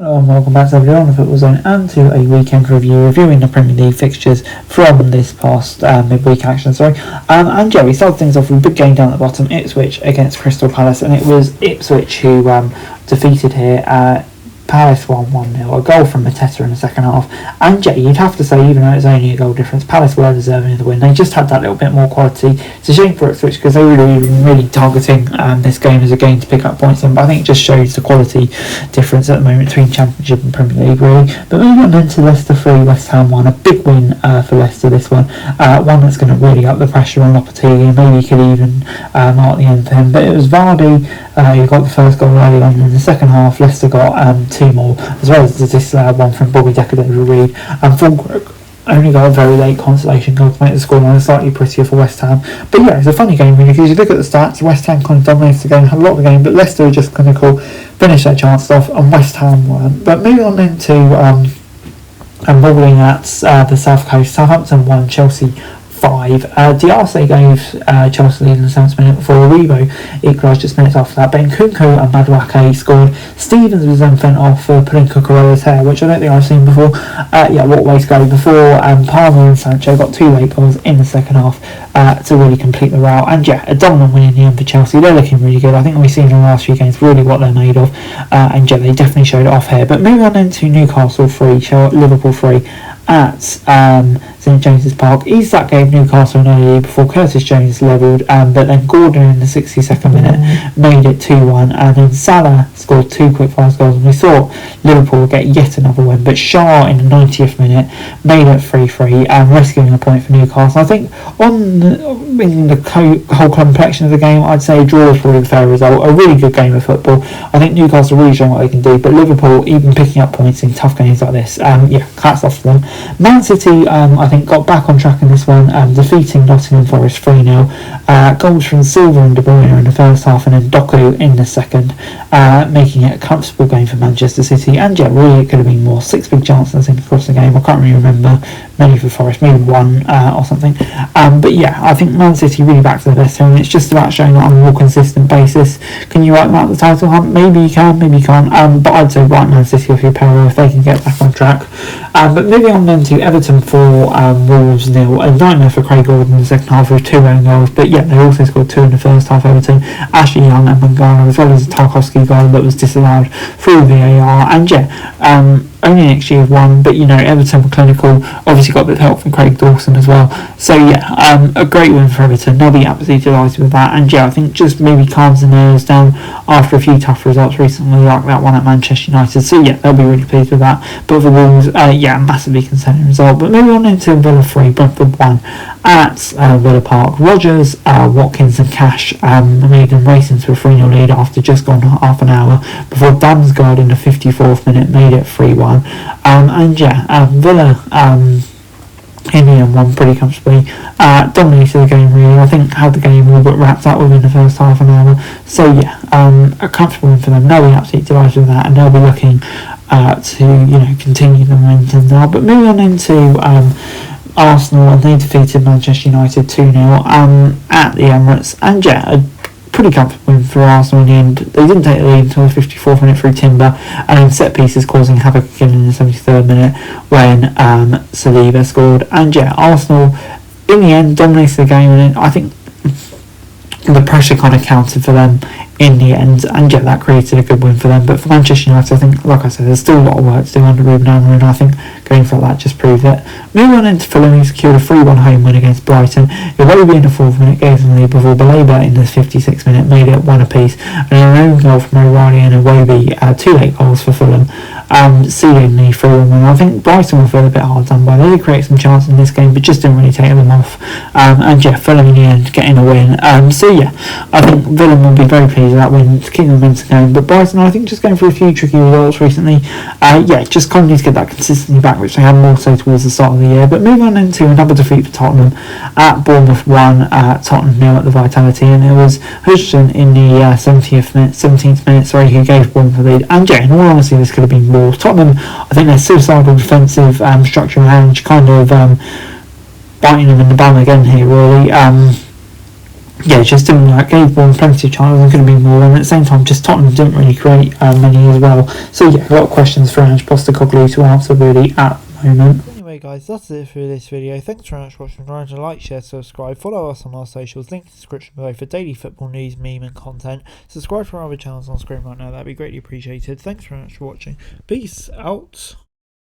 Hello and welcome back to everyone on the Football Zone and to a weekend review reviewing the Premier League fixtures from this past midweek action. And yeah, we started things off with a big game down at the bottom, Ipswich against Crystal Palace, and it was Ipswich who defeated here Palace 1-0, a goal from Mateta in the second half. And yeah, you'd have to say, even though it's only a goal difference, Palace were deserving of the win. They just had that little bit more quality. It's a shame for Ipswich because they were really targeting this game as a game to pick up points in, but I think it just shows the quality difference at the moment between Championship and Premier League, really. But moving on then to Leicester 3, West Ham 1, a big win for Leicester this one. One that's going to really up the pressure on Lopetegui, maybe could even mark the end for him. But it was Vardy who got the first goal early on in the second half. Leicester got two more, as well as this one from Bobby Decadero-Reid, and Fulbrook only got a very late consolation goal to make the scoreline slightly prettier for West Ham. But yeah, it's a funny game really, because you look at the stats, West Ham kind of dominated the game, had a lot of the game, but Leicester were just clinical, finished their chances off, and West Ham weren't. But moving on then to wobbling at the South Coast, Southampton 1, Chelsea 5. Diarse gave Chelsea lead in the 7th minute before Aribo equalised just minutes after that. Ben Kunku and Madueke scored. Stevens was then sent off for pulling Cucurella's hair, which I don't think I've seen before. What way to go before Palmer and Sancho got two late goals in the second half to really complete the rout. And yeah, a dominant win in the end for Chelsea. They're looking really good. I think we've seen in the last few games really what they're made of. And yeah, they definitely showed it off here. But moving on into Newcastle 3, Liverpool 3 at St James's Park. Isak gave Newcastle an early before Curtis Jones levelled, but then Gordon in the 62nd minute made it 2-1, and then Salah scored two quick fast goals, and we saw Liverpool get yet another win, but Shaw in the 90th minute made it 3-3 and rescuing a point for Newcastle. I think in the whole complexion of the game, I'd say a draw is probably the fair result. A really good game of football. I think Newcastle really showing what they can do, but Liverpool even picking up points in tough games like this, hats off to them. Man City, I think, got back on track in this one, defeating Nottingham Forest 3-0. Goals from Silva and De Bruyne in the first half, and then Doku in the second, making it a comfortable game for Manchester City. And yeah, really it could have been more. 6 big chances, I think, across the game. I can't really remember many for Forest, maybe one or something. But yeah, I think Man City really back to their best here, and it's just about showing that on a more consistent basis. Can you write them out the title hunt? Maybe you can, maybe you can't. But I'd say right Man City off your power if they can get back on track. But moving on then to Everton 4, Wolves 0. A nightmare for Craig Gordon in the second half with 2 own goals, but yeah, they also scored 2 in the first half. Everton, Ashley Young and Mangala, as well as a Tarkowski goal that was disallowed through VAR. And yeah, only an XG of 1, but you know, Everton were clinical, obviously got a bit of help from Craig Dawson as well. So yeah, a great win for Everton. They'll be absolutely delighted with that. And yeah, I think just maybe calms the nerves down after a few tough results recently, like that one at Manchester United. So yeah, they'll be really pleased with that. But for Wolves, massively concerning result. But moving on into Villa 3, Brentford 1 at Villa Park. Rodgers, Watkins and Cash made them racing to a 3-0 lead after just gone half an hour before Damsgaard in the 54th minute made it 3-1. Villa in the end won pretty comfortably, dominated the game really. I think had the game all but wrapped up within the first half an hour. So yeah, a comfortable win for them. They'll be absolutely delighted with that, and they'll be looking to continue the momentum now. But moving on into Arsenal, and they defeated Manchester United 2-0 at the Emirates, and yeah, a pretty comfortable win for Arsenal in the end. They didn't take the lead until the 54th minute through Timber, and then set pieces causing havoc again in the 73rd minute when Saliba scored. And yeah, Arsenal in the end dominated the game, and I think the pressure kind of counted for them in the end, and yeah, that created a good win for them. But for Manchester United, I think, like I said, there's still a lot of work to do under Ruben Amorim, and I think going for that just proved it. Moving on into Fulham, he secured a 3-1 home win against Brighton. Iwobi in the 4th minute gave them the lead before Baleba in the 56th minute made it 1 apiece, and an own goal from O'Reilly and Iwobi, 2 late goals for Fulham, sealing the 3-1 win. I think Brighton will feel a bit hard done by. They did create some chances in this game, but just didn't really take them off. And yeah, Fulham in the end getting a win. So yeah, I think Fulham will be very pleased with that win to keep them into the game. But Brighton, I think, just going through a few tricky results recently. Just kind of need to get that consistency back, which they had more so towards the start of the year. But moving on into another defeat for Tottenham at Bournemouth 1, Tottenham 0 at the Vitality, and it was Hudson in the 17th minute, who gave Bournemouth the lead. And yeah, in all honesty, this could have been more. Tottenham, I think their suicidal defensive structure and kind of biting them in the bum again here, really. yeah, just didn't work. Gave Bournemouth plenty of chances and could have been more, and at the same time, just Tottenham didn't really create many as well. So yeah, a lot of questions for Ange Postecoglou to answer really at the moment. Anyway guys, that's it for this video. Thanks very much for watching. Remember to like, share, subscribe, follow us on our socials, link in the description below for daily football news, meme and content. Subscribe to our other channels on screen right now, that'd be greatly appreciated. Thanks very much for watching. Peace out.